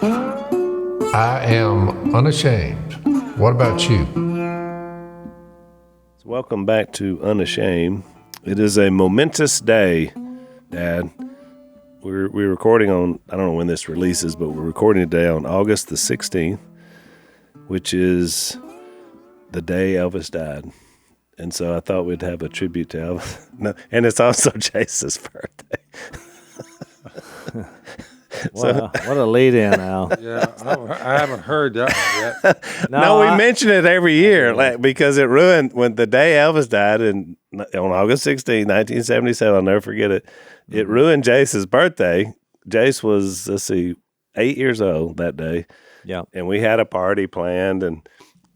I am unashamed. What about you? So welcome back to Unashamed. It is a momentous day, Dad. We're recording on, I don't know when this releases, but we're recording today on August the 16th, which is the day Elvis died. And so I thought we'd have a tribute to Elvis. No, and it's also Jase's birthday. Wow, what a lead in, Al. Yeah, I haven't heard that one yet. No, we mention it every year because it ruined when the day Elvis died on August 16, 1977. I'll never forget it. It ruined Jase's birthday. Jase was, 8 years old that day. Yeah. And we had a party planned and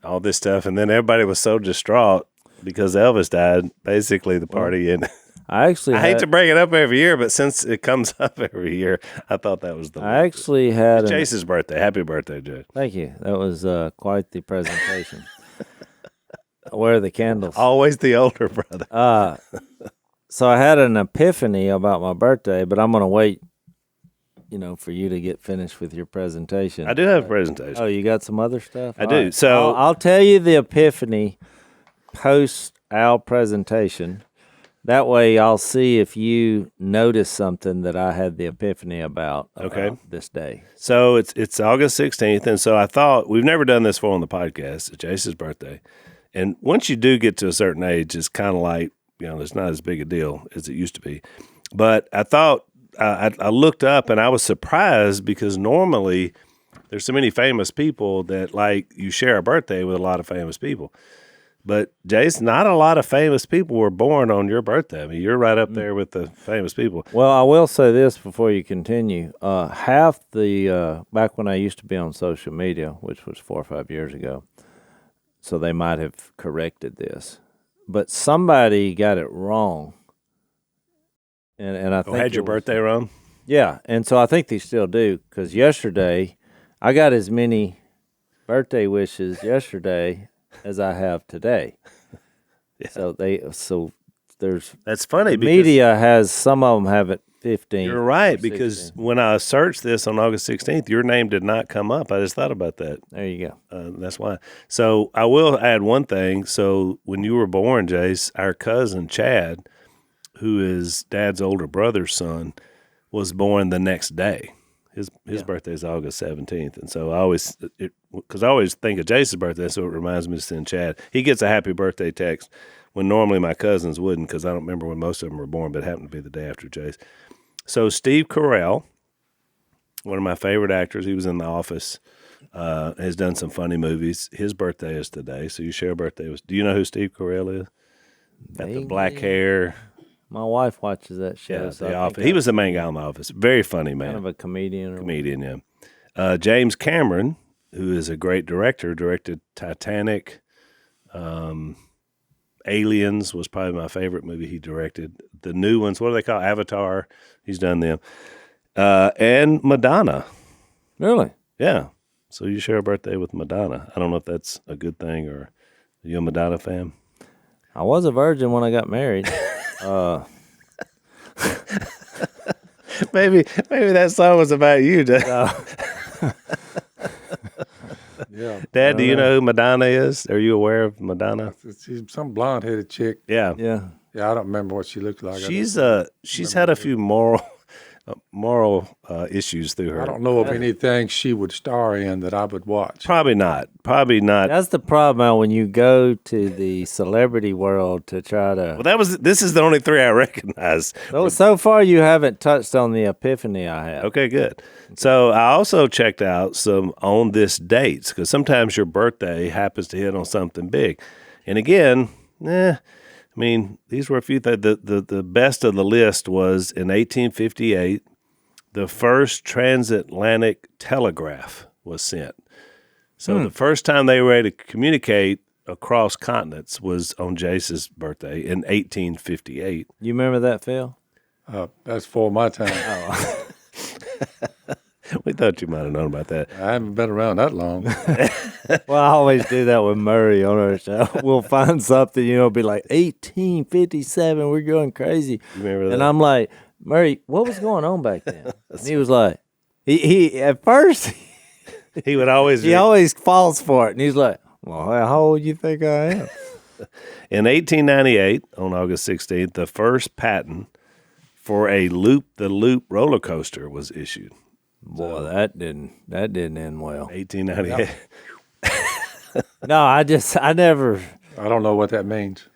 all this stuff. And then everybody was so distraught because Elvis died, basically the party ended. I hate to bring it up every year, but since it comes up every year, I thought that was the I actually had Jase's birthday. Happy birthday, Jase. Thank you. That was quite the presentation. Where are the candles? Always the older brother. So I had an epiphany about my birthday, but I'm going to wait, for you to get finished with your presentation. I do have a presentation. Oh, you got some other stuff? I do. Right. So I'll tell you the epiphany post our presentation. That way I'll see if you notice something that I had the epiphany about this day. So it's August 16th, and so I thought, we've never done this before on the podcast. It's Jase's birthday. And once you do get to a certain age, it's kind of like, it's not as big a deal as it used to be. But I thought, I looked up and I was surprised because normally there's so many famous people that you share a birthday with a lot of famous people. But Jase, not a lot of famous people were born on your birthday. I mean, you're right up there with the famous people. Well, I will say this before you continue. Half the, back when I used to be on social media, which was 4 or 5 years ago, so they might have corrected this, but somebody got it wrong. And I think had your birthday wrong? Yeah, and so I think they still do, because yesterday, I got as many birthday wishes yesterday as I have today. Yeah. So there's that's funny. Media has some of them have it 15. You're right, because when I searched this on August 16th, your name did not come up. I just thought about that. There you go. That's why. So I will add one thing. So when you were born, Jase, our cousin Chad, who is Dad's older brother's son, was born the next day. His birthday is August 17th, and so I always think of Jase's birthday, so it reminds me to send Chad. He gets a happy birthday text when normally my cousins wouldn't, because I don't remember when most of them were born, but it happened to be the day after Jase. So Steve Carell, one of my favorite actors, he was in The Office, has done some funny movies. His birthday is today, so you share a birthday with. Do you know who Steve Carell is? Got the black hair. My wife watches that show. Yeah, so The Office. He was the main guy on The Office. Very funny man. Kind of a comedian. Yeah. James Cameron, who is a great director, directed Titanic. Aliens was probably my favorite movie he directed. The new ones, what do they call Avatar? He's done them. And Madonna. Really? Yeah. So you share a birthday with Madonna. I don't know if that's a good thing, or are you a Madonna fan? I was a virgin when I got married. Maybe that song was about you, Dad. Yeah. Dad, do you know who Madonna is? Are you aware of Madonna? She's some blonde-headed chick. Yeah. Yeah. Yeah, I don't remember what she looked like. She's had a few moral issues through her. I don't know of anything she would star in that I would watch. Probably not. That's the problem, Al, when you go to the celebrity world to try to. Well, this is the only three I recognize. So far, you haven't touched on the epiphany I had. Okay, good. So I also checked out some on this dates, because sometimes your birthday happens to hit on something big, and again, I mean, these were a few things. The best of the list was in 1858, the first transatlantic telegraph was sent. So the first time they were able to communicate across continents was on Jase's birthday in 1858. You remember that, Phil? That's for my time. Oh. We thought you might have known about that. I haven't been around that long. Well, I always do that with Murray on our show. We'll find something, be like 1857. We're going crazy. You remember that? And I'm like, Murray, what was going on back then? And he was like, he at first He would always. He always falls for it, and he's like, "Well, how old you think I am?" In 1898, on August 16th, the first patent for a loop-the-loop roller coaster was issued. Boy, that didn't end well. 1898. No, I never. I don't know what that means.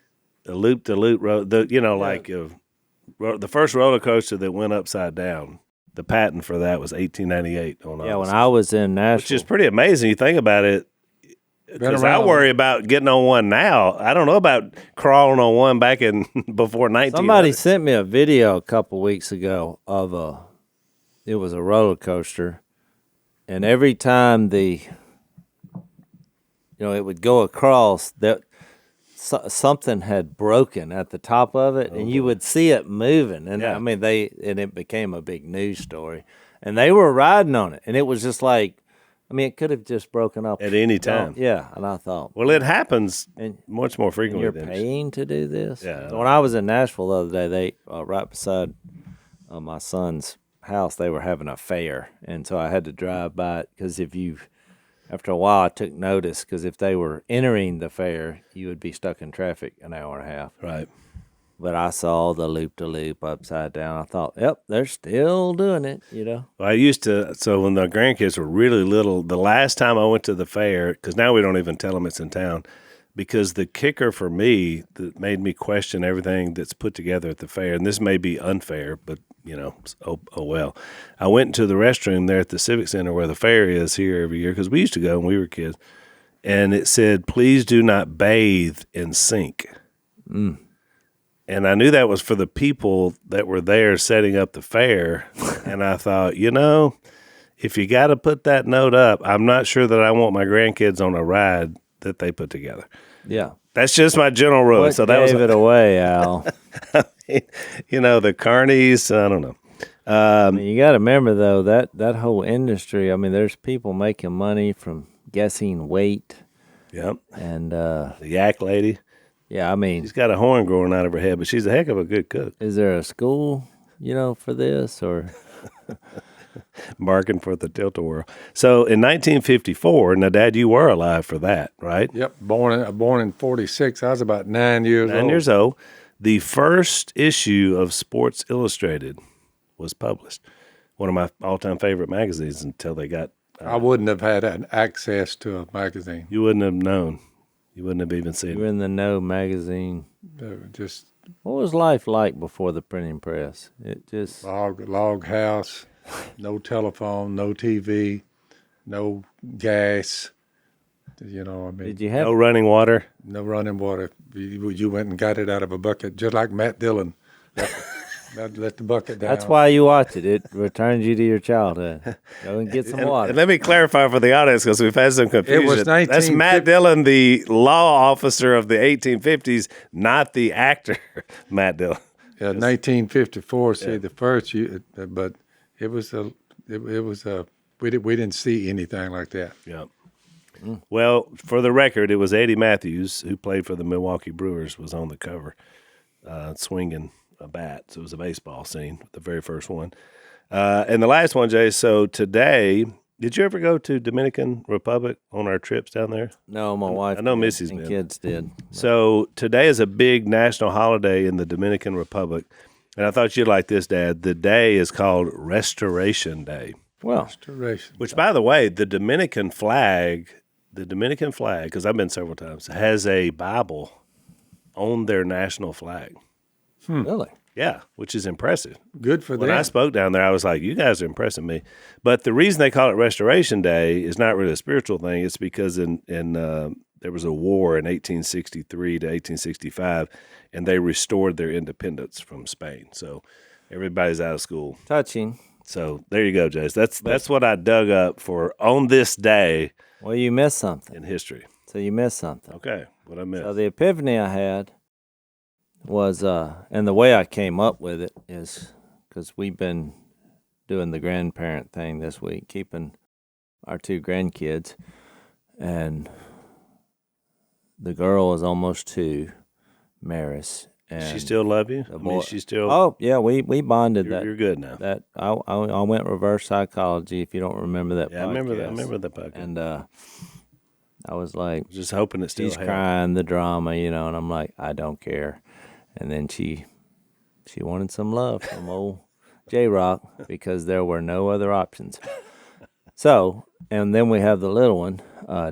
The loop-to-loop road, the first roller coaster that went upside down. The patent for that was 1898 on Yeah, August. when I was in Nashville, Which is pretty amazing. You think about it. Because I worry about getting on one now. I don't know about crawling on one back in before 1900. somebody sent me a video a couple weeks ago of it was a roller coaster, and every time it would go across, that something had broken at the top of it, and you would see it moving. And Yeah. I mean, it became a big news story, and they were riding on it, and it was just like, I mean, it could have just broken up At any time. Yeah, and I thought, Well, it happens And- much more and frequently you're than paying to do this? Yeah. So when I was in Nashville the other day, they right beside my son's house, they were having a fair, and so I had to drive by it because after a while, I took notice because if they were entering the fair, you would be stuck in traffic an hour and a half. right. But I saw the loop-to-loop upside down. I thought, yep, they're still doing it, Well, I used to, so when the grandkids were really little, the last time I went to the fair, because now we don't even tell them it's in town, because the kicker for me that made me question everything that's put together at the fair, and this may be unfair, but, oh well. I went into the restroom there at the Civic Center where the fair is here every year, because we used to go when we were kids, and it said, please do not bathe in sink. And I knew that was for the people that were there setting up the fair. And I thought, if you got to put that note up, I'm not sure that I want my grandkids on a ride that they put together. Yeah. That's just my general rule. What So that was gave it away, Al? the carnies. I don't know. I mean, you got to remember, though, that whole industry, I mean, there's people making money from guessing weight. Yep. And, The yak lady. yeah, I mean, She's got a horn growing out of her head, but she's a heck of a good cook. is there a school, for this, or? Barking for the tilt-a-whirl. So in 1954, now, Dad, you were alive for that, right? Yep, born in 46. I was about 9 years old. 9 years old. The first issue of Sports Illustrated was published. One of my all-time favorite magazines until they got... I wouldn't have had access to a magazine. You wouldn't have known. You wouldn't have even seen You were it. in the No magazine. Just What was life like before the printing press? It just... log house, no telephone, no TV, no gas. I mean, Did you have... No running water. no running water. You went and got it out of a bucket, just like Matt Dillon. Let the bucket down. That's why you watch it. It returns you to your childhood. Go and get some water. And let me clarify for the audience because we've had some confusion. That's 1950 Matt Dillon, the law officer of the 1850s, not the actor Matt Dillon. Yeah, 1954. See, the first year, but it was we didn't see anything like that. Yeah. Well, for the record, it was Eddie Matthews, who played for the Milwaukee Brewers, was on the cover, swinging a bat. So it was a baseball scene, the very first one. And the last one, Jay, so today, did you ever go to Dominican Republic on our trips down there? No, my wife I know did, Missy's and been. kids did. So today is a big national holiday in the Dominican Republic. And I thought you'd like this, Dad. The day is called Restoration Day, Well, Restoration. which, by the way, the Dominican flag, because I've been several times, has a Bible on their national flag. really? Yeah, which is impressive. Good for When them. I spoke down there, I was like, you guys are impressing me. But the reason they call it Restoration Day is not really a spiritual thing. It's because there was a war in 1863 to 1865, and they restored their independence from Spain. So everybody's out of school. Touching. So there you go, Jace. That's what I dug up for on this day Well, you missed something. in history. So you missed something. Okay, what I missed. So the epiphany I had was, and the way I came up with it is because we've been doing the grandparent thing this week, keeping our two grandkids, and the girl is almost 2, Maris, And She still love you? I mean, she still. Oh yeah, we bonded. You're good now. That I went reverse psychology. If you don't remember that, Yeah, podcast. I remember that. I remember that podcast. And I was like, just hoping it still. She's crying, the drama, and I'm like, I don't care. And then she wanted some love from old J-Rock because there were no other options. So, and then we have the little one,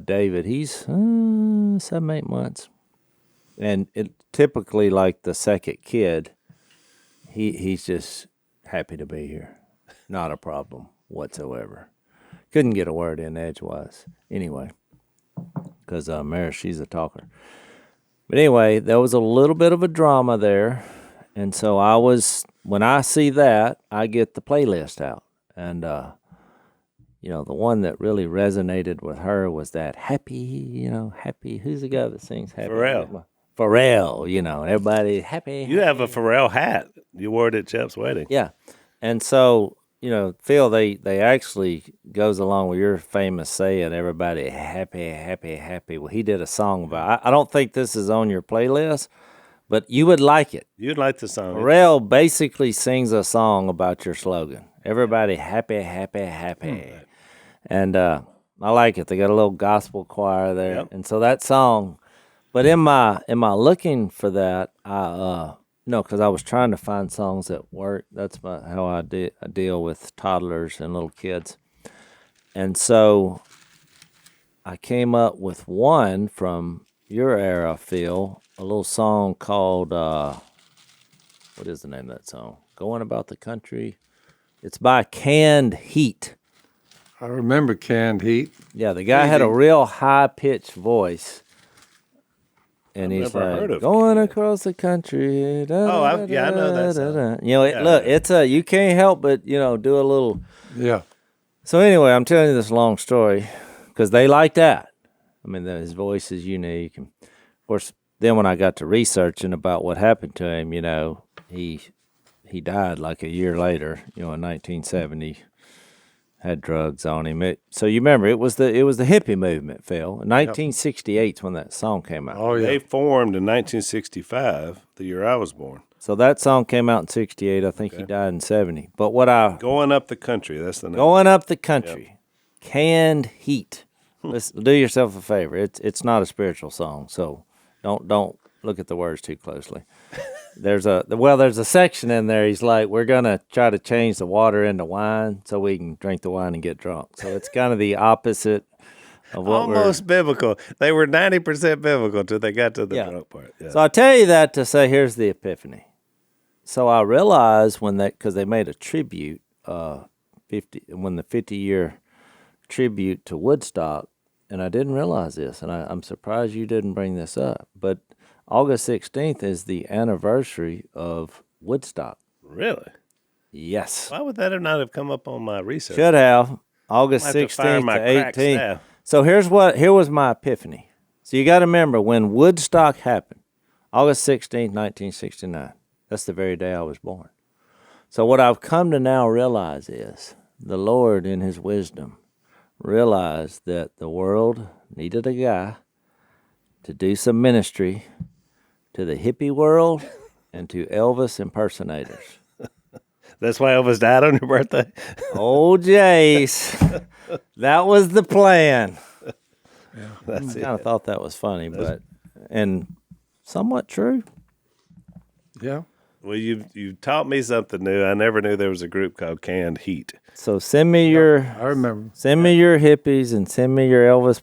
David. He's 7-8 months, and it typically like the second kid. He's just happy to be here, not a problem whatsoever. Couldn't get a word in edgewise anyway, because Maris, she's a talker. But anyway, there was a little bit of a drama there, and so when I see that, I get the playlist out, and the one that really resonated with her was that happy, happy. Who's the guy that sings happy? Pharrell, everybody happy. You have a Pharrell hat. You wore it at Shep's wedding. Yeah, and so Phil, they actually goes along with your famous saying, everybody happy, happy, happy. Well, he did a song about it. I don't think this is on your playlist, but you would like it. You'd like the song. Pharrell basically sings a song about your slogan. Everybody happy, happy, happy. And I like it. They got a little gospel choir there. Yep. And so that song, but in my looking for that, because I was trying to find songs that work. That's how I deal with toddlers and little kids. And so I came up with one from your era, Phil, a little song called, what is the name of that song? Going About the Country. It's by Canned Heat. I remember Canned Heat. Yeah, the guy had a real high-pitched voice. And he's like, going across the country. I know that song. Look, it's you can't help but, do a little. Yeah. So anyway, I'm telling you this long story because they like that. I mean, his voice is unique. And of course, then when I got to researching about what happened to him, he died like a year later, in 1970. Had drugs on him. So you remember it was the hippie movement, Phil. 1968 is when that song came out. Oh yeah. They formed in 1965, the year I was born. So that song came out in 68. I think he died in 70. But Going Up the Country, that's the name. Going Up the Country. Yep. Canned Heat. Let's do yourself a favor. It's not a spiritual song, so don't look at the words too closely. There's a section in there. He's like, we're gonna try to change the water into wine so we can drink the wine and get drunk. So it's kind of the opposite of what almost biblical. They were 90% biblical till they got to the drunk part. Yeah. So I tell you that to say, here's the epiphany. So I realized because they made a tribute, when the 50-year tribute to Woodstock, and I didn't realize this, and I'm surprised you didn't bring this up, but August 16th is the anniversary of Woodstock. Really? Yes. Why would that not have come up on my research? Should have. August 16th to 18th. So here was my epiphany. So you got to remember when Woodstock happened, August 16th, 1969. That's the very day I was born. So what I've come to now realize is the Lord in his wisdom realized that the world needed a guy to do some ministry to the hippie world and to Elvis impersonators. That's why Elvis died on your birthday? Oh, Jace. That was the plan. Yeah. I kind of thought that was funny, and somewhat true. Yeah. Well, you taught me something new. I never knew there was a group called Canned Heat. So send me your hippies and send me your Elvis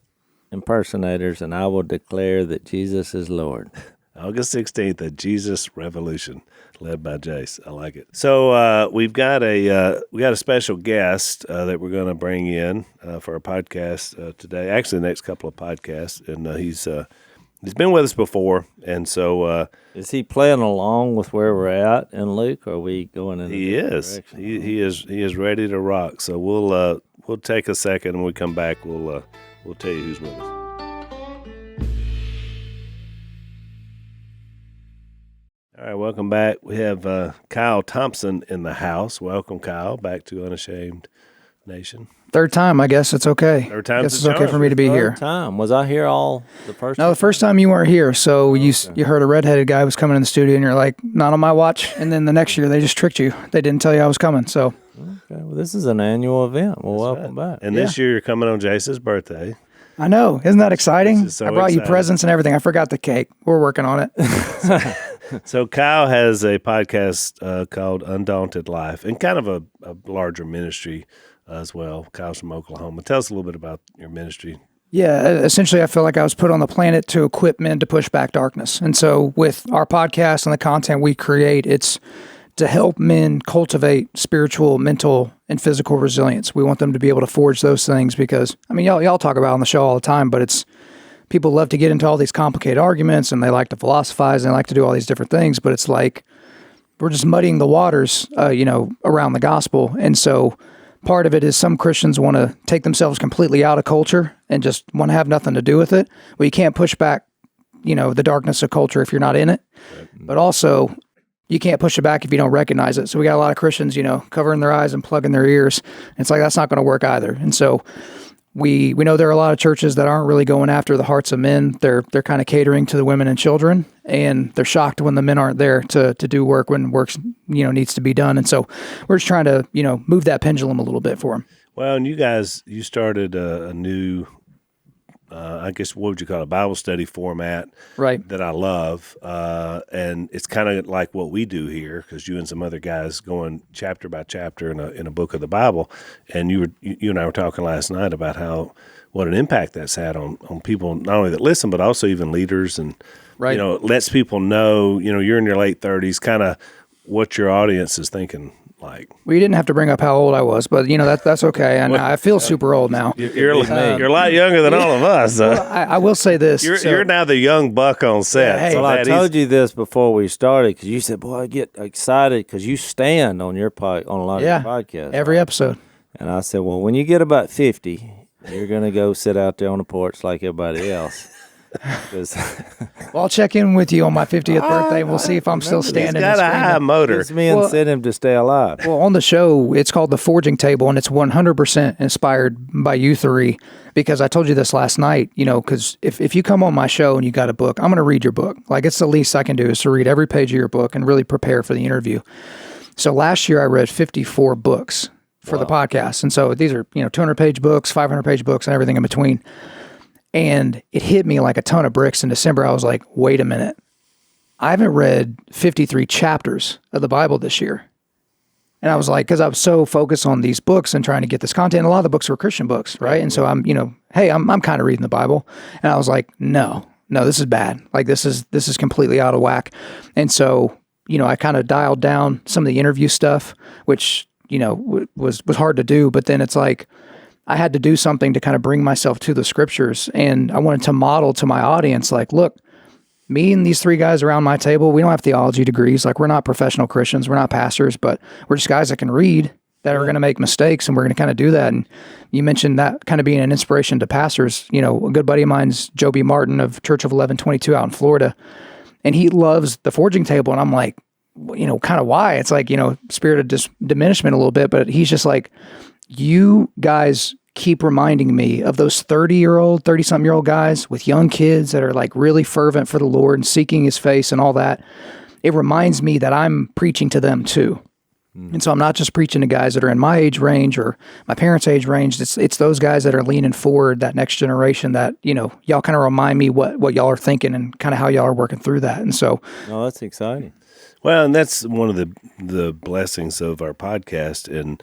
impersonators, and I will declare that Jesus is Lord. August 16th, a Jesus Revolution, led by Jase. I like it. So we've got a special guest that we're going to bring in for our podcast today. Actually, the next couple of podcasts, and he's been with us before, and so is he playing along with where we're at in Luke? Or are we going in? He is. He is ready to rock. So we'll take a second, and when we come back, we'll tell you who's with us. All right, welcome back. We have Kyle Thompson in the house. Welcome, Kyle, back to Unashamed Nation. Third time, I guess it's okay. Third time's I guess the it's okay charm. for me to be Third here. time. Was I here all the first No, the first time you weren't here, so you heard a redheaded guy was coming in the studio, and you're like, not on my watch. And then the next year, they just tricked you. They didn't tell you I was coming. So Okay, well, this is an annual event. Well, welcome back. And this year you're coming on Jace's birthday. I know, isn't that exciting? This is so I brought you exciting. presents and everything. I forgot the cake. We're working on it. So Kyle has a podcast called Undaunted.Life, and kind of a larger ministry as well. Kyle's from Oklahoma. Tell us a little bit about your ministry. Yeah, essentially, I feel like I was put on the planet to equip men to push back darkness. And so with our podcast and the content we create, it's to help men cultivate spiritual, mental, and physical resilience. We want them to be able to forge those things because, I mean, y'all talk about it on the show all the time, but it's people love to get into all these complicated arguments and they like to philosophize and they like to do all these different things, but it's like we're just muddying the waters, around the gospel. And so part of it is some Christians want to take themselves completely out of culture and just want to have nothing to do with it. Well, you can't push back, the darkness of culture if you're not in it. But also, you can't push it back if you don't recognize it. So we got a lot of Christians, covering their eyes and plugging their ears. It's like, that's not going to work either. And so we know there are a lot of churches that aren't really going after the hearts of men. They're kind of catering to the women and children, and they're shocked when the men aren't there to do work when work, needs to be done. And so we're just trying to, move that pendulum a little bit for them. Well, and you started a new, I guess, what would you call it, Bible study format, Right. that I love. And it's kind of like what we do here, because you and some other guys going chapter by chapter in a book of the Bible. And you and I were talking last night about what an impact that's had on people, not only that listen, but also even leaders. And, Right. it lets people know, you're in your late 30s, kind of what your audience is thinking like. Well, you didn't have to bring up how old I was, but that's okay. And I feel super old now. You're a lot younger than all of us. I will say this. You're now the young buck on set. Hey, so Well, I that told you this before we started because you said, "Boy, I get excited because you stand on your on a lot of your podcasts every episode. And I said, "Well, when you get about 50, you're gonna go sit out there on the porch like everybody else." Well, I'll check in with you on my 50th birthday, and we'll see if I'm still standing. He's got and a high screaming. motor. It's me incentive to stay alive. Well, on the show, it's called The Forging Table, and it's 100% inspired by you three, because I told you this last night, because if you come on my show and you got a book, I'm going to read your book. Like, it's the least I can do is to read every page of your book and really prepare for the interview. So last year, I read 54 books for the podcast. And so these are, 200-page books, 500-page books, and everything in between. And it hit me like a ton of bricks in December. I was like, wait a minute. I haven't read 53 chapters of the Bible this year. And I was like, because I was so focused on these books and trying to get this content. A lot of the books were Christian books, right? And so I'm, hey, I'm kind of reading the Bible. And I was like, no, this is bad. Like, this is completely out of whack. And so, I kind of dialed down some of the interview stuff, which, was hard to do. But then it's like, I had to do something to kind of bring myself to the scriptures. And I wanted to model to my audience, like, look, me and these three guys around my table, we don't have theology degrees. Like, we're not professional Christians. We're not pastors, but we're just guys that can read, that are going to make mistakes. And we're going to kind of do that. And you mentioned that kind of being an inspiration to pastors. A good buddy of mine's Joby Martin of Church of 1122 out in Florida. And he loves the Forging Table. And I'm like, kind of why? It's like, spirit of diminishment a little bit. But he's just like, you guys keep reminding me of those 30-something-year-old guys with young kids that are like really fervent for the Lord and seeking his face and all that. It reminds me that I'm preaching to them too. And so I'm not just preaching to guys that are in my age range or my parents' age range. It's those guys that are leaning forward, that next generation that, y'all kind of remind me what y'all are thinking and kind of how y'all are working through that. And so. No, that's exciting. Well, and that's one of the blessings of our podcast. And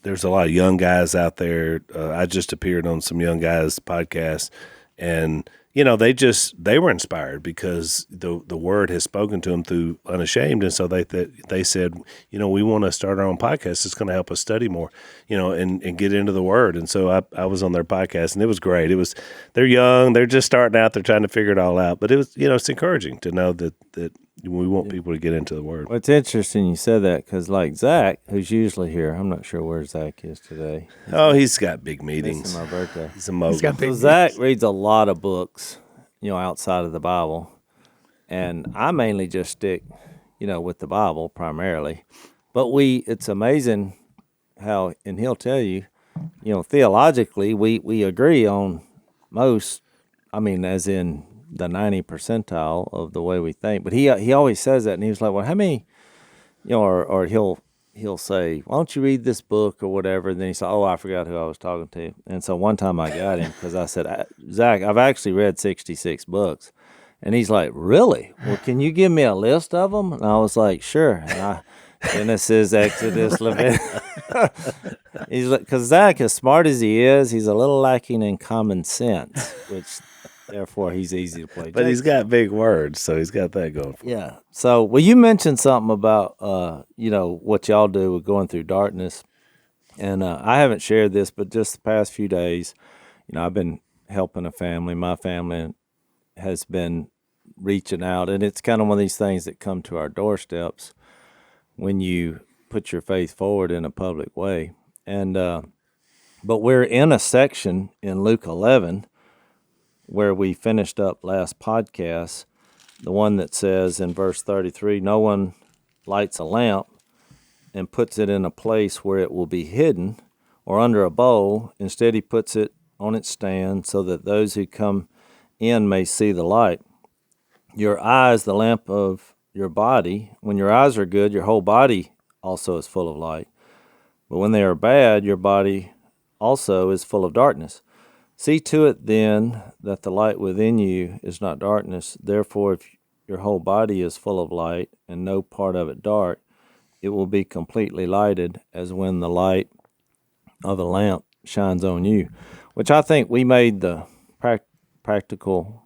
there's a lot of young guys out there. I just appeared on some young guys' podcast, and they were inspired because the word has spoken to them through Unashamed, and so they said, we want to start our own podcast. It's going to help us study more, and get into the word. And so I was on their podcast, and it was great. They're young, they're just starting out, they're trying to figure it all out. But it was, it's encouraging to know that we want people to get into the word. Well, it's interesting you said that because, like Zach, who's usually here, I'm not sure where Zach is today. He's got big meetings. It's my birthday. He's a mogul. So Zach reads a lot of books, outside of the Bible, and I mainly just stick, with the Bible primarily. But it's amazing how, and he'll tell you, theologically, we agree on most. I mean, as in the 90 percentile of the way we think. But he always says that, and he was like, "Well, how many?" Or he'll say, "Why don't you read this book or whatever?" And then he said, "Oh, I forgot who I was talking to." And so one time I got him because I said, "Zach, I've actually read 66 books." And he's like, "Really? Well, can you give me a list of them?" And I was like, "Sure." And Genesis, Exodus, Leviticus. He's like, because Zach, as smart as he is, he's a little lacking in common sense, which therefore he's easy to play. But he's got big words, so he's got that going for him. Yeah. So, well, you mentioned something about, what y'all do with going through darkness. And I haven't shared this, but just the past few days, I've been helping a family. My family has been reaching out, and it's kind of one of these things that come to our doorsteps when you put your faith forward in a public way. And but we're in a section in Luke 11 where we finished up last podcast, the one that says in verse 33, "No one lights a lamp and puts it in a place where it will be hidden or under a bowl. Instead, he puts it on its stand so that those who come in may see the light. Your eyes, the lamp of your body. When your eyes are good, your whole body also is full of light. But when they are bad, your body also is full of darkness. See to it then that the light within you is not darkness. Therefore, if your whole body is full of light and no part of it dark, it will be completely lighted as when the light of a lamp shines on you." Which I think we made the practical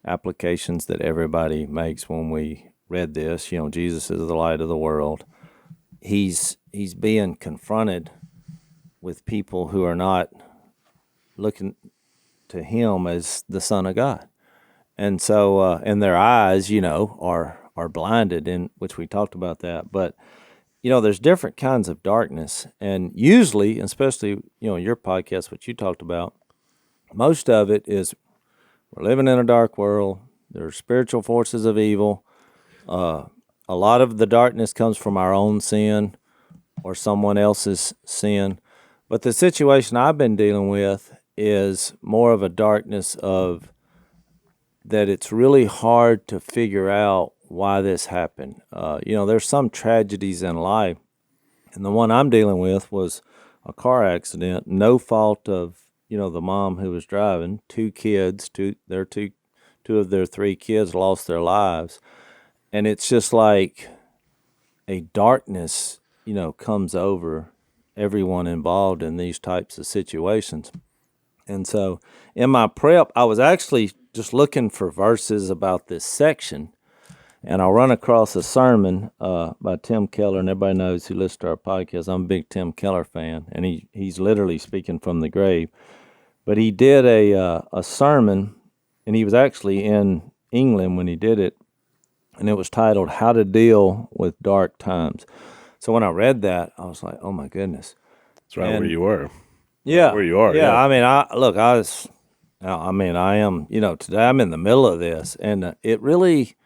applications that everybody makes when we read this. Jesus is the light of the world. He's being confronted with people who are not looking to him as the Son of God. And so, and their eyes, are blinded, in which we talked about that. But, there's different kinds of darkness. And usually, especially, your podcast, what you talked about, most of it is we're living in a dark world. There are spiritual forces of evil. A lot of the darkness comes from our own sin or someone else's sin. But the situation I've been dealing with is more of a darkness of that it's really hard to figure out why this happened. There's some tragedies in life, and the one I'm dealing with was a car accident, no fault of, the mom who was driving. Two of their three kids lost their lives. And it's just like a darkness, comes over everyone involved in these types of situations. And so in my prep, I was actually just looking for verses about this section, and I run across a sermon by Tim Keller, and everybody knows who listens to our podcast. I'm a big Tim Keller fan, and he's literally speaking from the grave. But he did a sermon, and he was actually in England when he did it, and it was titled "How to Deal with Dark Times." So when I read that, I was like, "Oh my goodness!" That's right where you were. Yeah, where you are. Yeah, I mean, I am. Today I'm in the middle of this, and it really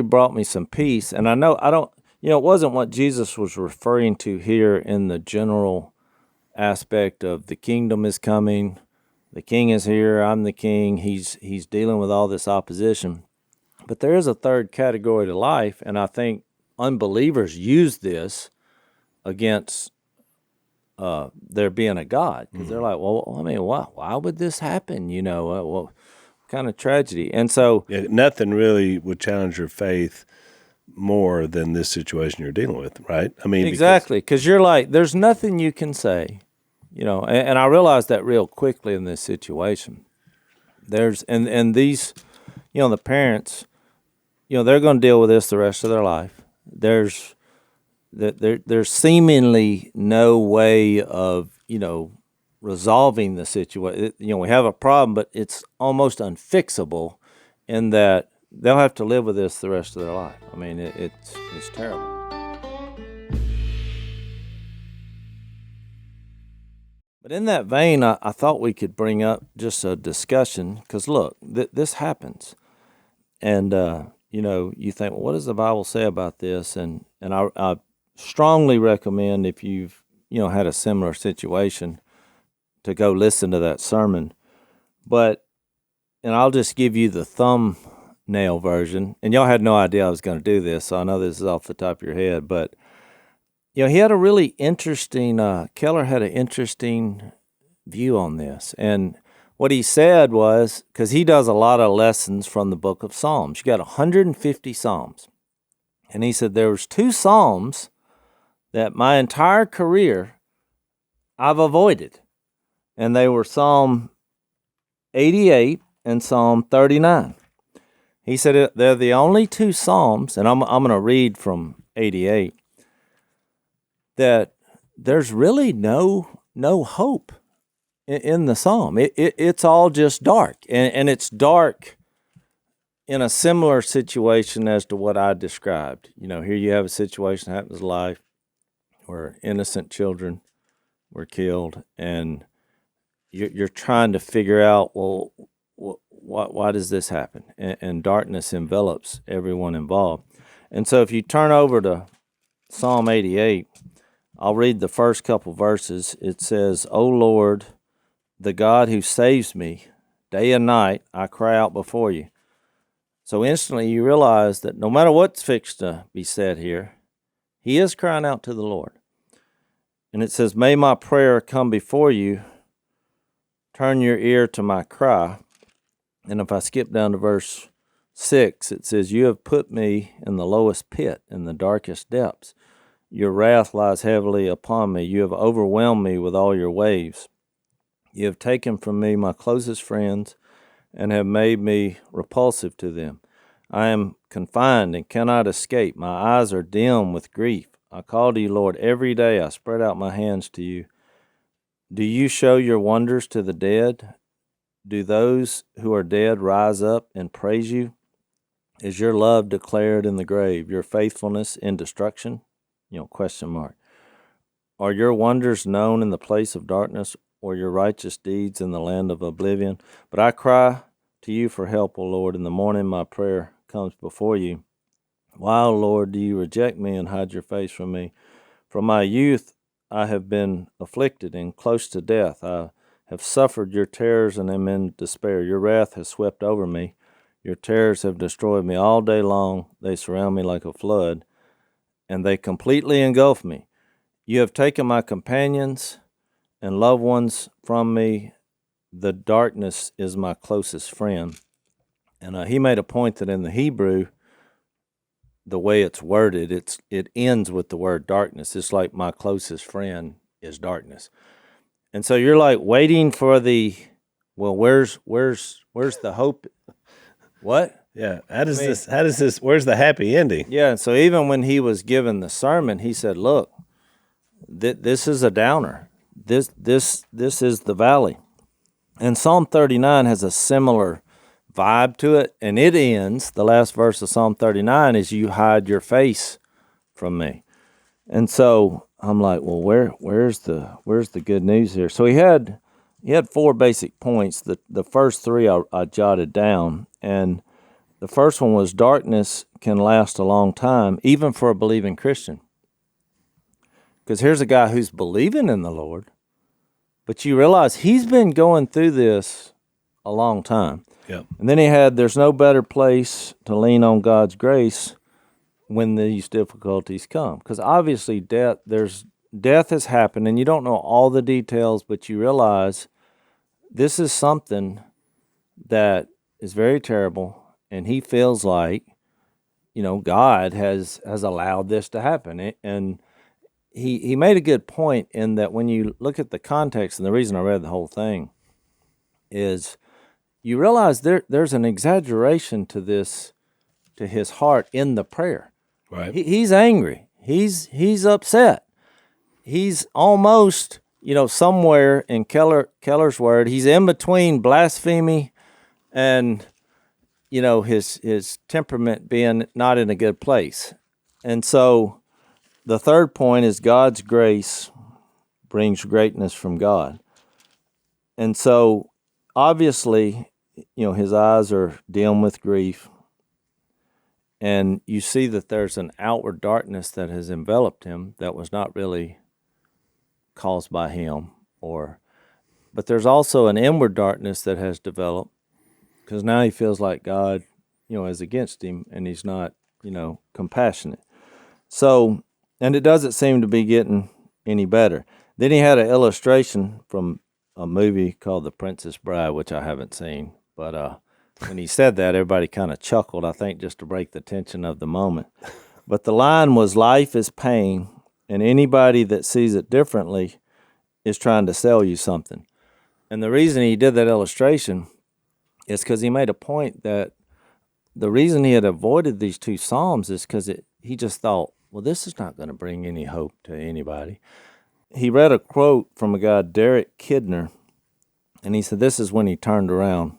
brought me some peace. And I know I don't. It wasn't what Jesus was referring to here in the general aspect of the kingdom is coming, the king is here, I'm the king. He's dealing with all this opposition. But there is a third category to life, and I think unbelievers use this against there being a God, because they're like, well, why would this happen? What kind of tragedy? And so nothing really would challenge your faith more than this situation you're dealing with, right? I mean, exactly, because you're like, there's nothing you can say, and I realized that real quickly in this situation. There's and these, the parents, they're going to deal with this the rest of their life. There's seemingly no way of, resolving the situation. We have a problem, but it's almost unfixable in that they'll have to live with this the rest of their life. I mean, it's terrible. But in that vein, I thought we could bring up just a discussion, because look, this happens. And, you think, well, what does the Bible say about this? And I strongly recommend, if you've, had a similar situation, to go listen to that sermon. But, and I'll just give you the thumbnail version. And y'all had no idea I was going to do this, so I know this is off the top of your head. But, he had a really interesting, Keller had an interesting view on this. And what he said was, because he does a lot of lessons from the book of Psalms. You got 150 Psalms. And he said there was 2 Psalms that my entire career I've avoided. And they were Psalm 88 and Psalm 39. He said they're the only 2 Psalms, and I'm going to read from 88, that there's really no hope in the psalm. It's all just dark, and it's dark in a similar situation as to what I described. Here you have a situation that happens in life where innocent children were killed, and you're trying to figure out, well, why does this happen? And darkness envelops everyone involved. And so if you turn over to Psalm 88, I'll read the first couple verses. It says, "O Lord, the God who saves me, day and night I cry out before you." So instantly you realize that no matter what's fixed to be said here, he is crying out to the Lord. And it says, "May my prayer come before you. Turn your ear to my cry." And if I skip down to verse 6, it says, "You have put me in the lowest pit, in the darkest depths. Your wrath lies heavily upon me. You have overwhelmed me with all your waves. You have taken from me my closest friends and have made me repulsive to them. I am confined and cannot escape. My eyes are dim with grief. I call to you, Lord, every day. I spread out my hands to you. Do you show your wonders to the dead? Do those who are dead rise up and praise you? Is your love declared in the grave, your faithfulness in destruction? Question mark. Are your wonders known in the place of darkness, or your righteous deeds in the land of oblivion? But I cry to you for help, O Lord. In the morning my prayer comes before you. Why, O Lord, do you reject me and hide your face from me? From my youth I have been afflicted and close to death. I have suffered your terrors and am in despair. Your wrath has swept over me. Your terrors have destroyed me all day long. They surround me like a flood, and they completely engulf me. You have taken my companions and loved ones from me. The darkness is my closest friend." And he made a point that in the Hebrew, the way it's worded, it ends with the word darkness. It's like my closest friend is darkness. And so you're like waiting for where's the hope? What? Yeah. How does this, where's the happy ending? Yeah. And so even when he was given the sermon, he said, look, this is a downer. This is the valley. And Psalm 39 has a similar vibe to it, and it ends, the last verse of Psalm 39 is, "You hide your face from me." And so I'm like, well, where's the good news here? So he had 4 basic points. The first 3 I jotted down, and the first one was darkness can last a long time, even for a believing Christian. Because here's a guy who's believing in the Lord, but you realize he's been going through this a long time. Yep. And then he had, there's no better place to lean on God's grace when these difficulties come. Because obviously death has happened, and you don't know all the details, but you realize this is something that is very terrible, and he feels like, God has allowed this to happen. And he made a good point in that when you look at the context, and the reason I read the whole thing is you realize there's an exaggeration to this, to his heart in the prayer. Right. He's angry. He's upset. He's almost, somewhere in Keller's word, he's in between blasphemy and, his temperament being not in a good place. And so the third point is God's grace brings greatness from God. And so obviously, his eyes are dim with grief, and you see that there's an outward darkness that has enveloped him that was not really caused by him, But there's also an inward darkness that has developed because now he feels like God, is against him and he's not, compassionate. So, and it doesn't seem to be getting any better. Then he had an illustration from a movie called The Princess Bride, which I haven't seen. But when he said that, everybody kind of chuckled, I think, just to break the tension of the moment. But the line was, life is pain, and anybody that sees it differently is trying to sell you something. And the reason he did that illustration is because he made a point that the reason he had avoided these two Psalms is because he just thought, well, this is not going to bring any hope to anybody. He read a quote from a guy, Derek Kidner, and he said this is when he turned around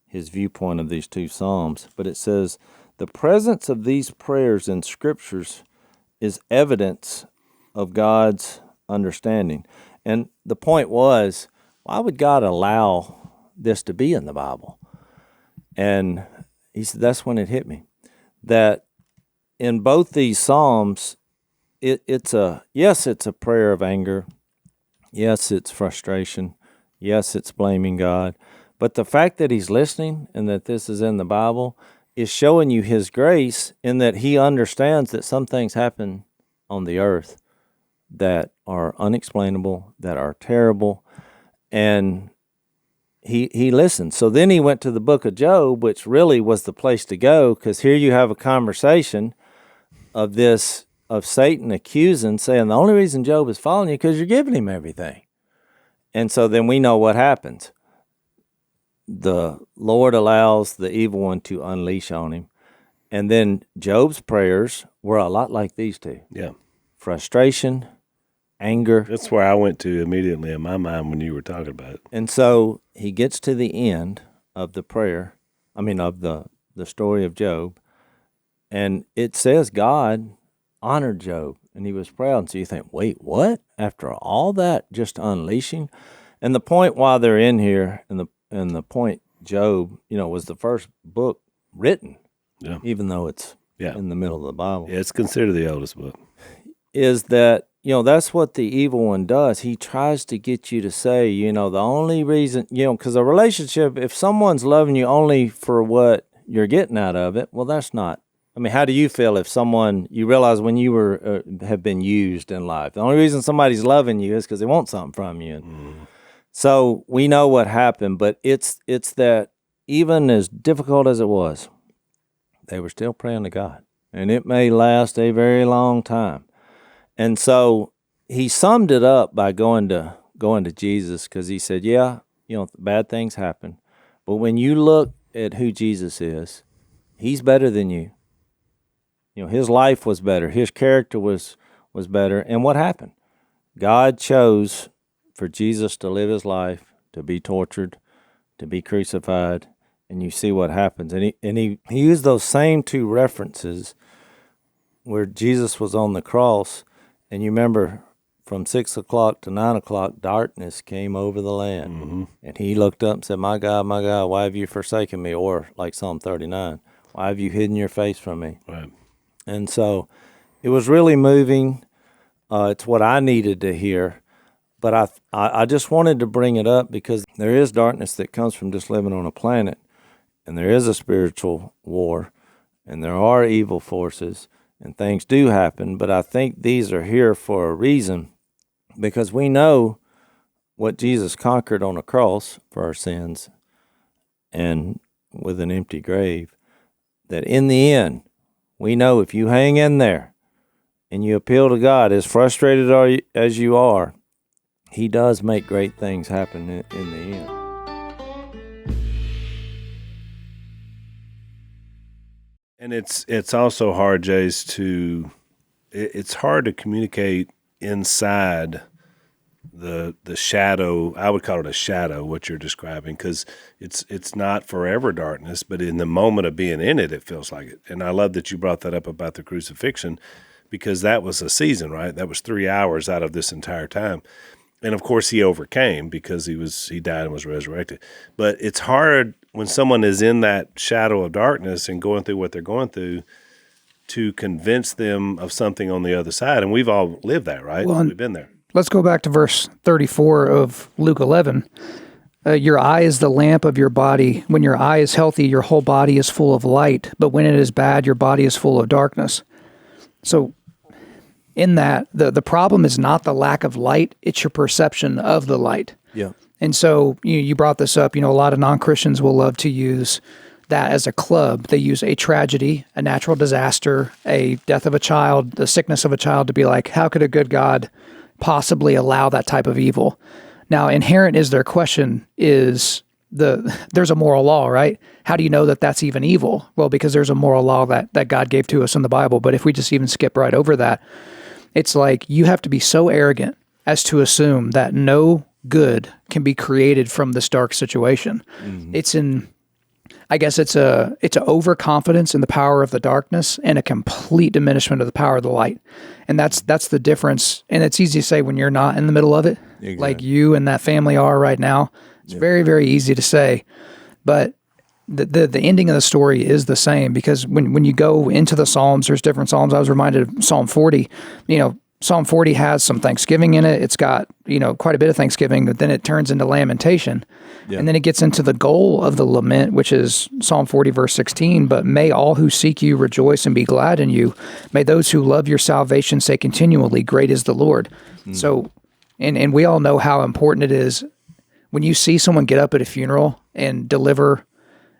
his viewpoint of these two Psalms. But it says, the presence of these prayers in Scriptures is evidence of God's understanding. And the point was, why would God allow this to be in the Bible? And he said, that's when it hit me, that in both these Psalms, it's a prayer of anger. Yes, it's frustration. Yes, it's blaming God. But the fact that he's listening and that this is in the Bible is showing you his grace in that he understands that some things happen on the earth that are unexplainable, that are terrible, and he listened. So then he went to the book of Job, which really was the place to go, because here you have a conversation of Satan accusing, saying the only reason Job is following you because you're giving him everything. And so then we know what happens. The Lord allows the evil one to unleash on him. And then Job's prayers were a lot like these two. Yeah. Frustration, anger. That's where I went to immediately in my mind when you were talking about it. And so he gets to the end of the of the story of Job, and it says God honored Job, and he was proud. And so you think, wait, what? After all that, just unleashing? And the point why they're in here, and the point, Job, was the first book written, even though it's in the middle of the Bible. Yeah, it's considered the oldest book. Is that, that's what the evil one does. He tries to get you to say, the only reason, because a relationship, if someone's loving you only for what you're getting out of it, well, that's not. I mean, how do you feel if you realize when you have been used in life? The only reason somebody's loving you is because they want something from you. So we know what happened, but it's that even as difficult as it was, they were still praying to God. And it may last a very long time. And so he summed it up by going to Jesus, because he said, bad things happen. But when you look at who Jesus is, he's better than you. His life was better. His character was better. And what happened? God chose for Jesus to live his life, to be tortured, to be crucified, and you see what happens. And he used those same two references where Jesus was on the cross, and you remember from 6 o'clock to 9 o'clock, darkness came over the land. Mm-hmm. And he looked up and said, my God, why have you forsaken me? Or like Psalm 39, why have you hidden your face from me? Right. And so it was really moving. It's what I needed to hear. But I just wanted to bring it up because there is darkness that comes from just living on a planet, and there is a spiritual war, and there are evil forces, and things do happen. But I think these are here for a reason, because we know what Jesus conquered on a cross for our sins and with an empty grave, that in the end, we know if you hang in there and you appeal to God, as frustrated as you are, he does make great things happen in the end. And it's also hard, Jace, it's hard to communicate inside the shadow. I would call it a shadow, what you're describing, because it's not forever darkness, but in the moment of being in it, it feels like it. And I love that you brought that up about the crucifixion, because that was a season, right? That was 3 hours out of this entire time. And of course he overcame because he died and was resurrected. But it's hard when someone is in that shadow of darkness and going through what they're going through to convince them of something on the other side. And we've all lived that, right? Well, we've been there. let's go back to verse 34 of Luke 11. Your eye is the lamp of your body. When your eye is healthy, your whole body is full of light. But when it is bad, your body is full of darkness. So in that, the problem is not the lack of light, it's your perception of the light. Yeah. And so you brought this up, a lot of non-Christians will love to use that as a club. They use a tragedy, a natural disaster, a death of a child, the sickness of a child to be like, how could a good God possibly allow that type of evil? Now, inherent is their question is there's a moral law, right? How do you know that that's even evil? Well, because there's a moral law that God gave to us in the Bible. But if we just even skip right over that, it's like you have to be so arrogant as to assume that no good can be created from this dark situation. Mm-hmm. I guess it's a overconfidence in the power of the darkness and a complete diminishment of the power of the light. And that's the difference. And it's easy to say when you're not in the middle of it, exactly, like you and that family are right now. It's very, very easy to say. But the ending of the story is the same, because when you go into the Psalms, there's different Psalms. I was reminded of Psalm 40. Psalm 40 has some thanksgiving in it. It's got, quite a bit of thanksgiving, but then it turns into lamentation. Yeah. And then it gets into the goal of the lament, which is Psalm 40, verse 16. But may all who seek you rejoice and be glad in you. May those who love your salvation say continually, great is the Lord. Mm. So, and we all know how important it is when you see someone get up at a funeral and deliver,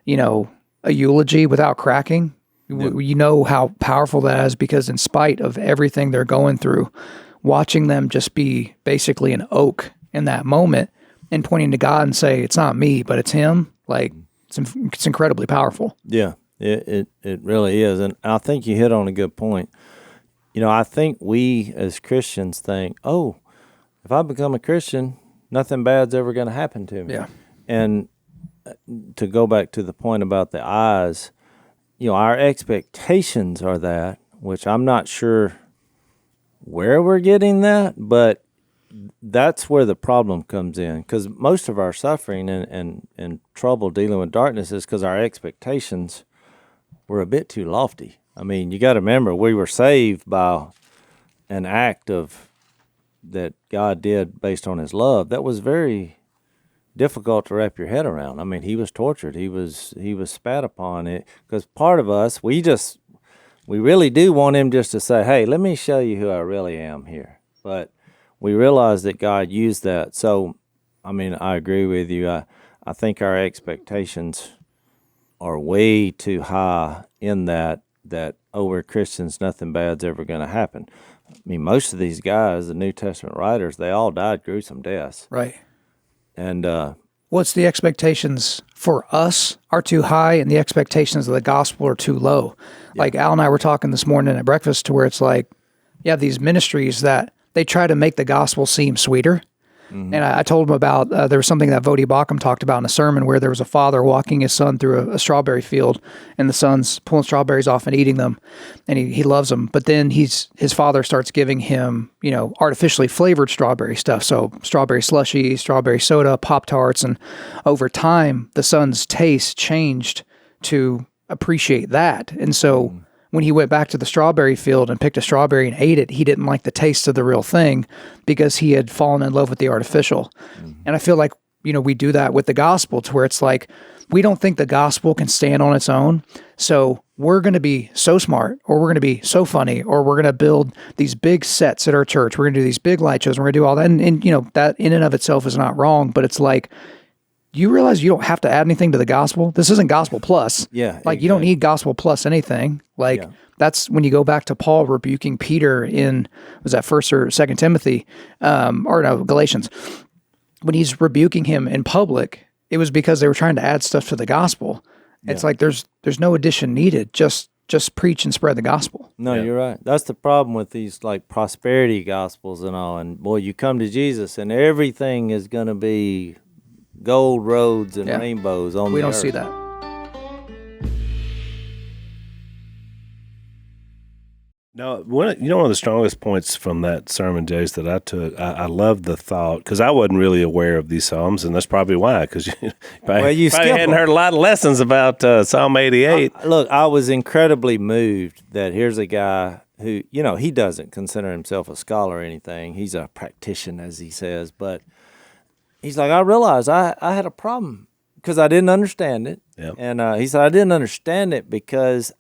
a eulogy without cracking. You know how powerful that is, because in spite of everything they're going through, watching them just be basically an oak in that moment and pointing to God and say, it's not me, but it's him. Like it's incredibly powerful. Yeah, it really is. And I think you hit on a good point. I think we as Christians think, oh, if I become a Christian, nothing bad's ever going to happen to me. Yeah. And to go back to the point about the eyes, our expectations are that, which I'm not sure where we're getting that, but that's where the problem comes in. Because most of our suffering and trouble dealing with darkness is because our expectations were a bit too lofty. I mean, you got to remember, we were saved by an act that God did based on his love. That was very difficult to wrap your head around. I mean, he was tortured. He was spat upon. It because part of us, we really do want him just to say, hey, let me show you who I really am here. But we realize that God used that. So, I mean, I agree with you. I think our expectations are way too high in that, we're Christians, nothing bad's ever going to happen. I mean, most of these guys, the New Testament writers, they all died gruesome deaths. Right. And what's the expectations for us are too high, and the expectations of the gospel are too low. Yeah. Like Al and I were talking this morning at breakfast, to where it's like, you have these ministries that they try to make the gospel seem sweeter. Mm-hmm. And I told him about, there was something that Vodi Bakum talked about in a sermon, where there was a father walking his son through a strawberry field, and the son's pulling strawberries off and eating them, and he loves them. But then his father starts giving him, artificially flavored strawberry stuff. So strawberry slushy, strawberry soda, Pop-Tarts. And over time, the son's taste changed to appreciate that. And so when he went back to the strawberry field and picked a strawberry and ate it, he didn't like the taste of the real thing, because he had fallen in love with the artificial. Mm-hmm. And I feel like, we do that with the gospel, to where it's like, we don't think the gospel can stand on its own. So we're going to be so smart, or we're going to be so funny, or we're going to build these big sets at our church. We're going to do these big light shows. We're going to do all that. And that in and of itself is not wrong, but it's like, you realize you don't have to add anything to the gospel. This isn't gospel plus. Yeah. Like exactly. You don't need gospel plus anything. Like that's when you go back to Paul rebuking Peter in, was that 1st or 2nd Timothy, or no, Galatians. When he's rebuking him in public, it was because they were trying to add stuff to the gospel. Yeah. It's like, there's no addition needed. Just preach and spread the gospel. No, you're right. That's the problem with these like prosperity gospels and all. And boy, you come to Jesus and everything is going to be gold roads and rainbows on the earth. We don't see that. No, one of the strongest points from that sermon, Jase, that I took, I love the thought, because I wasn't really aware of these Psalms, and that's probably why, because you probably hadn't heard a lot of lessons about Psalm 88. Look, I was incredibly moved that here's a guy who, you know, he doesn't consider himself a scholar or anything. He's a practitioner, as he says. But he's like, I realized I had a problem because I didn't understand it. Yep. And he said, I didn't understand it because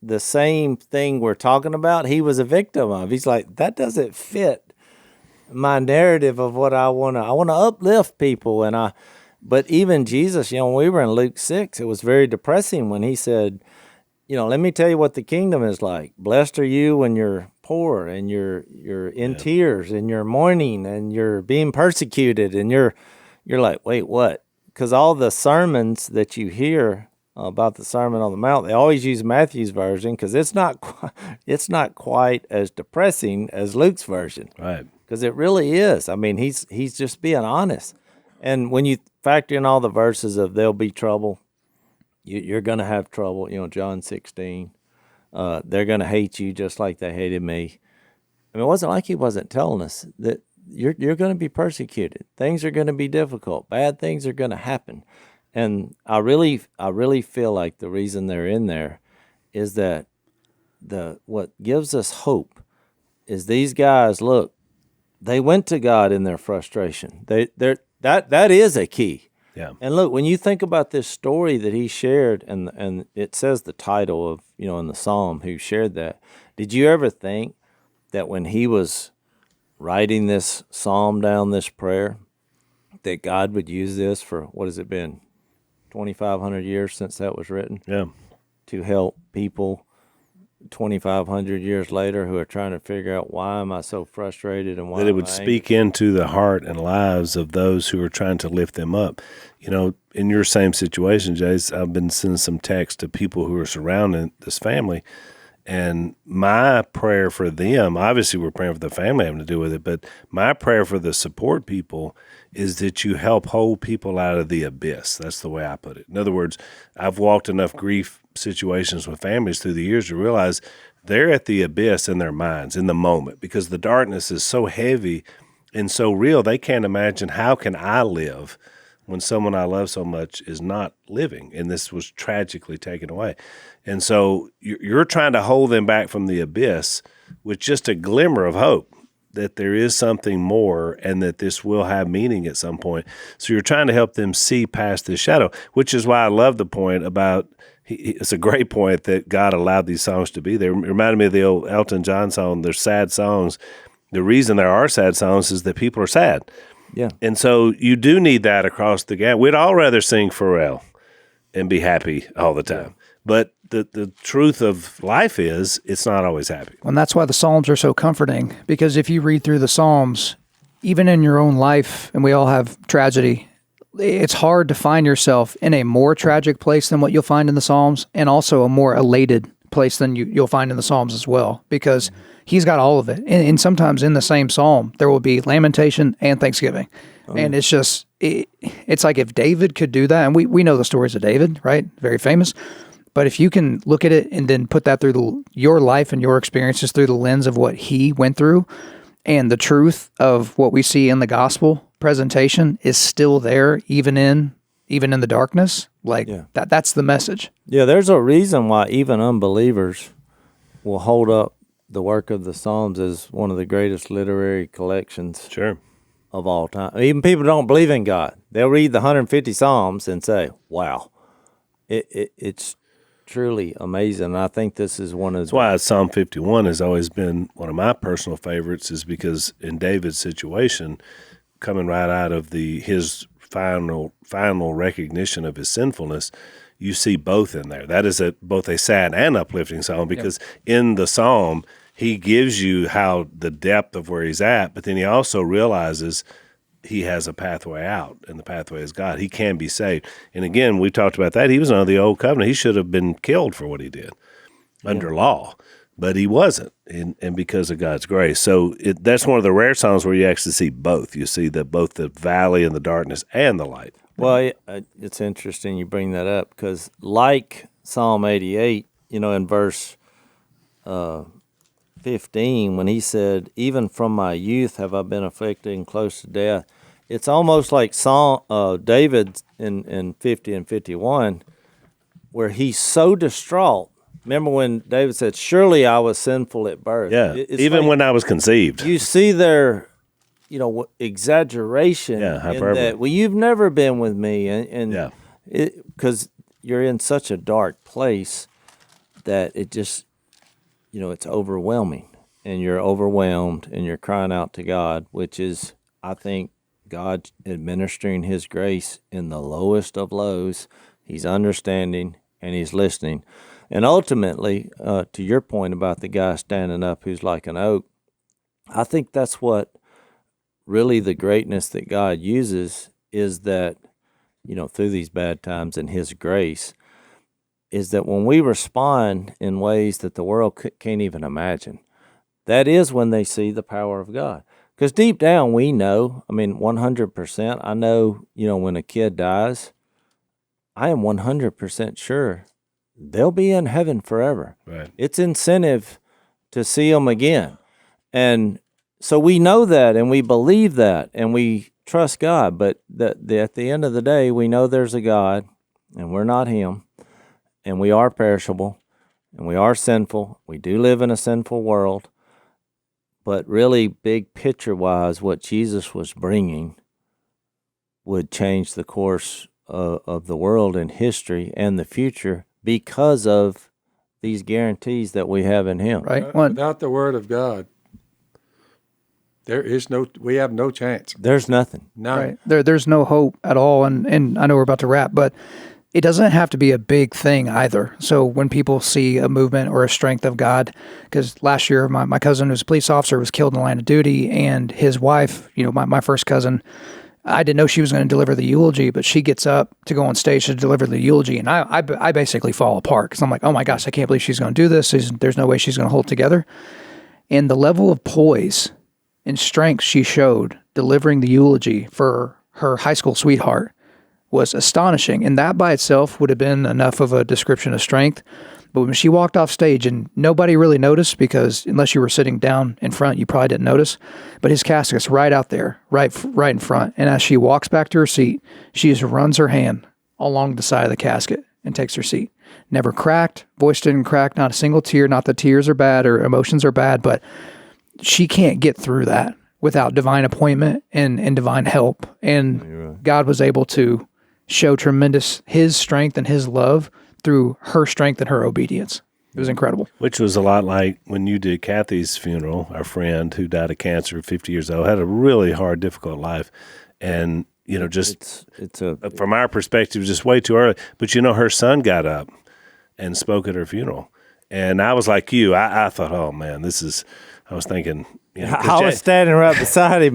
the same thing we're talking about, he was a victim of. He's like, that doesn't fit my narrative of what I want to uplift people. But even Jesus, you know, when we were in Luke 6, it was very depressing when he said, you know, let me tell you what the kingdom is like. Blessed are you when you're poor and you're in tears and you're mourning and you're being persecuted and you're like, wait, what? Because all the sermons that you hear about the Sermon on the Mount, they always use Matthew's version because it's not quite as depressing as Luke's version. Right. Because it really is. I mean, he's just being honest. And when you factor in all the verses of there'll be trouble, you're going to have trouble, you know, John 16. They're going to hate you just like they hated me. I mean, it wasn't like he wasn't telling us that you're going to be persecuted. Things are going to be difficult. Bad things are going to happen. And I really feel like the reason they're in there is that what gives us hope is these guys, look, they went to God in their frustration. That is a key. Yeah. And look, when you think about this story that he shared, and it says the title of, you know, in the Psalm, who shared that, did you ever think that when he was writing this Psalm down, this prayer, that God would use this for, what has it been, 2,500 years since that was written? Yeah. To help people 2,500 years later who are trying to figure out why am I so frustrated and why that it would speak into the heart and lives of those who are trying to lift them up. You know, in your same situation, Jace, I've been sending some texts to people who are surrounding this family, and my prayer for them, obviously we're praying for the family having to do with it, but my prayer for the support people is that you help hold people out of the abyss. That's the way I put it. In other words, I've walked enough grief situations with families through the years to realize they're at the abyss in their minds in the moment because the darkness is so heavy and so real. They can't imagine, how can I live when someone I love so much is not living and this was tragically taken away? And so you're trying to hold them back from the abyss with just a glimmer of hope that there is something more and that this will have meaning at some point. So you're trying to help them see past this shadow, which is why I love the point about, it's a great point that God allowed these songs to be there. It reminded me of the old Elton John song, they're sad songs. The reason there are sad songs is that people are sad. Yeah. And so you do need that across the gap. We'd all rather sing Pharrell and be happy all the time. Yeah. But the truth of life is it's not always happy. And that's why the Psalms are so comforting, because if you read through the Psalms, even in your own life, and we all have tragedy, it's hard to find yourself in a more tragic place than what you'll find in the Psalms, and also a more elated place than you'll find in the Psalms as well, because he's got all of it. And sometimes in the same Psalm, there will be lamentation and thanksgiving. Oh. And it's just, it's like if David could do that, and we know the stories of David, right? Very famous. But if you can look at it and then put that through your life and your experiences through the lens of what he went through, and the truth of what we see in the gospel presentation is still there, even in the darkness, that's the message. Yeah, there's a reason why even unbelievers will hold up the work of the Psalms as one of the greatest literary collections of all time. Even people who don't believe in God, they'll read the 150 Psalms and say, wow, it's truly amazing. And I think this is one of That's why Psalm 51 has always been one of my personal favorites, is because in David's situation, coming right out of his final recognition of his sinfulness, you see both in there. That is both a sad and uplifting psalm, because in the psalm, he gives you how the depth of where he's at, but then he also realizes he has a pathway out, and the pathway is God. He can be saved. And again, we talked about that. He was under the old covenant. He should have been killed for what he did under law, but he wasn't, and because of God's grace. So that's one of the rare psalms where you actually see both. You see both the valley and the darkness and the light. Well, it's interesting you bring that up, because like Psalm 88, in verse 15, when he said, even from my youth have I been afflicted and close to death, it's almost like David in 50 and 51, where he's so distraught Remember when David said, "Surely I was sinful at birth." Yeah, It's even like when I was conceived. you see their, exaggeration. Yeah, in hyperbole. that. Well, you've never been with me, and Yeah. because you're in such a dark place that it just, it's overwhelming, and you're overwhelmed, and you're crying out to God, which is, I think, God administering His grace in the lowest of lows. He's understanding and He's listening. And ultimately, to your point about the guy standing up who's like an oak, I think that's what really the greatness that God uses is that, through these bad times and His grace, is that when we respond in ways that the world can't even imagine, that is when they see the power of God. Because deep down, we know, 100%, I know, when a kid dies, I am 100% sure they'll be in heaven forever. Right. It's incentive to see them again. And so we know that and we believe that and we trust God. But at the end of the day, we know there's a God and we're not Him. And we are perishable and we are sinful. We do live in a sinful world. But really, big picture-wise, what Jesus was bringing would change the course of the world and history and the future because of these guarantees that we have in Him. Right. Without the Word of God, we have no chance. There's nothing. None. Right. There's no hope at all. And I know we're about to wrap, but it doesn't have to be a big thing either. So when people see a movement or a strength of God, because last year my cousin who's a police officer was killed in the line of duty, and his wife, my first cousin, I didn't know she was going to deliver the eulogy, but she gets up to go on stage to deliver the eulogy, and I basically fall apart because I'm like, oh my gosh, I can't believe she's going to do this. There's no way she's going to hold it together. And the level of poise and strength she showed delivering the eulogy for her high school sweetheart was astonishing. And that by itself would have been enough of a description of strength. But when she walked off stage, and nobody really noticed because unless you were sitting down in front, you probably didn't notice. But his casket's right out there, right in front. And as she walks back to her seat, she just runs her hand along the side of the casket and takes her seat. Never cracked, voice didn't crack, not a single tear. Not that tears are bad or emotions are bad, but she can't get through that without divine appointment and divine help. And God was able to show tremendous His strength and His love through her strength and her obedience. It was incredible. Which was a lot like when you did Kathy's funeral, our friend who died of cancer, 50 years old, had a really hard, difficult life. And, from our perspective, just way too early. But, her son got up and spoke at her funeral. And I was like you. I thought, oh, man, I was thinking. I was standing right beside him,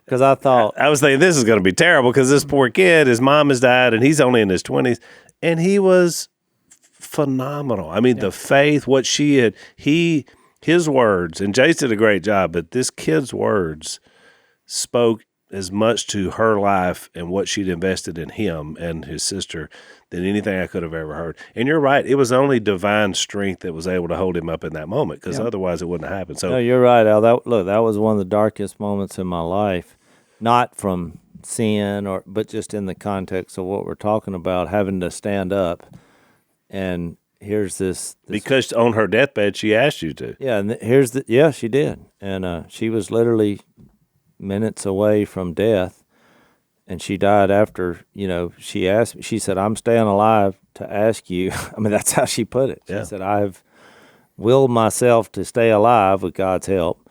because I thought. I was thinking, this is going to be terrible because this poor kid, his mom has died, and he's only in his 20s. And he was phenomenal. The faith, what she had, his words, and Jase did a great job, but this kid's words spoke as much to her life and what she'd invested in him and his sister than anything I could have ever heard. And you're right. It was only divine strength that was able to hold him up in that moment, because otherwise it wouldn't have happened. So, no, you're right, Al. That was one of the darkest moments in my life, not from sin but just in the context of what we're talking about, having to stand up. And here's this because on her deathbed she asked you to. Yeah, and she did. And she was literally minutes away from death, and she died after, she said, I'm staying alive to ask you. That's how she put it. She said, I've willed myself to stay alive with God's help,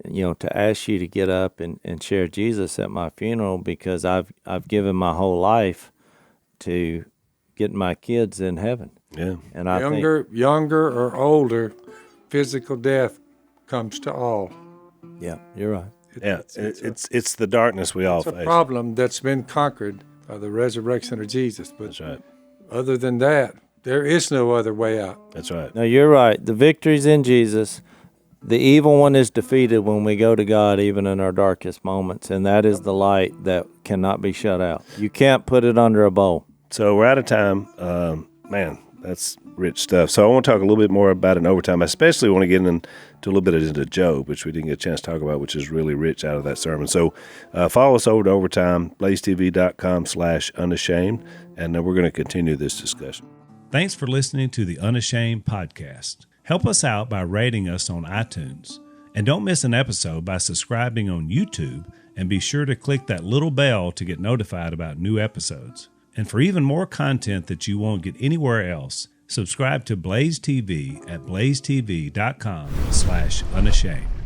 to ask you to get up and share Jesus at my funeral, because I've given my whole life to getting my kids in heaven. Yeah. And I younger or older, physical death comes to all. Yeah, you're right. It's the darkness we all face. It's a problem that's been conquered by the resurrection of Jesus. But that's right. Other than that, there is no other way out. That's right. No, you're right. The victory's in Jesus. The evil one is defeated when we go to God, even in our darkest moments, and that is the light that cannot be shut out. You can't put it under a bowl. So we're out of time. Man, that's rich stuff. So I want to talk a little bit more about an overtime. I especially want to get into a little bit into Job, which we didn't get a chance to talk about, which is really rich out of that sermon. So follow us over to Overtime, blazetv.com/unashamed, and we're going to continue this discussion. Thanks for listening to the Unashamed podcast. Help us out by rating us on iTunes. And don't miss an episode by subscribing on YouTube, and be sure to click that little bell to get notified about new episodes. And for even more content that you won't get anywhere else, subscribe to Blaze TV at blazetv.com/unashamed.